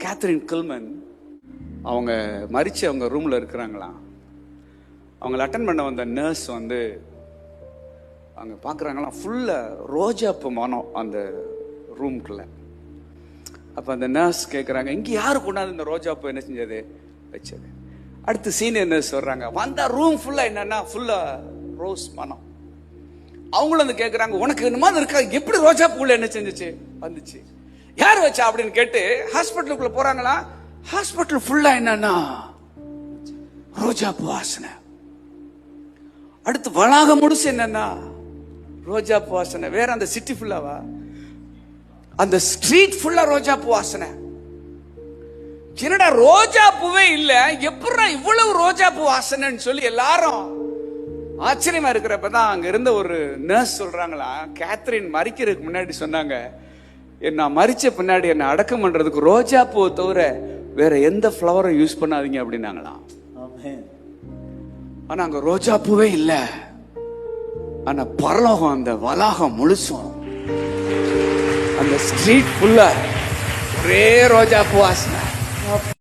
Catherine Gilman அவங்க மரிச்சு அவங்க ரூம்ல இருக்கிறாங்களாம். அவங்கள அட்டன் பண்ண வந்த நர்ஸ் வந்து அங்கே பார்க்குறாங்களாம், ஃபுல்லாக ரோஜாப்பு மனம் அந்த ரூம்குள்ள. அப்போ அந்த நர்ஸ் கேட்குறாங்க, இங்கே யாரு கொண்டாந்து இந்த ரோஜாப்பூ என்ன செஞ்சது வச்சது? அடுத்து சீனியர் நர்ஸ் வர்றாங்க, வந்த ரூம் ஃபுல்லாக என்னன்னா ஃபுல்லாக ரோஸ் மனம். அவங்களும் வந்து கேட்குறாங்க, உனக்கு இந்த மாதிரி இருக்கா, எப்படி ரோஜாப்பூவில் என்ன செஞ்சிச்சு வந்துச்சு, யார் வச்சா அப்படின்னு கேட்டு ஹாஸ்பிட்டலுக்குள்ள போறாங்களா. ஹாஸ்பிட்டல் ஃபுல்லா என்னன்னா ரோஜாப்பூ வாசனை. அடுத்து வளாகம் முடிச்சு என்னன்னா ரோஜாப்பூ வாசனை. வேற அந்த சிட்டி ஃபுல்லாவா, அந்த ஸ்ட்ரீட் ஃபுல்லா ரோஜாப்பூ வாசனை. என்னடா ரோஜா பூவே இல்ல, எப்படா இவ்வளவு ரோஜா பூ வாசனைன்னு சொல்லி எல்லாரும் ஆச்சரியமா இருக்கிறப்பதான் அங்க இருந்த ஒரு நர்ஸ் சொல்றாங்களா, கேத்ரின் மரிக்கிறதுக்கு முன்னாடி சொன்னாங்க, நான் மரிச்ச பின்னாடி என்ன அடக்கம் பண்றதுக்கு ரோஜா பூவை தவிர வேற எந்த ஃப்ளவரும் யூஸ் பண்ணாதீங்க அப்படின்னாங்களாம். ஆனா அங்க ரோஜா பூவே இல்ல, ஆனா பரலோகம் அந்த வளாகம் முழுசும் அந்த ஸ்ட்ரீட் ஃபுல்லா ஒரே ரோஜா பூ வாசனை.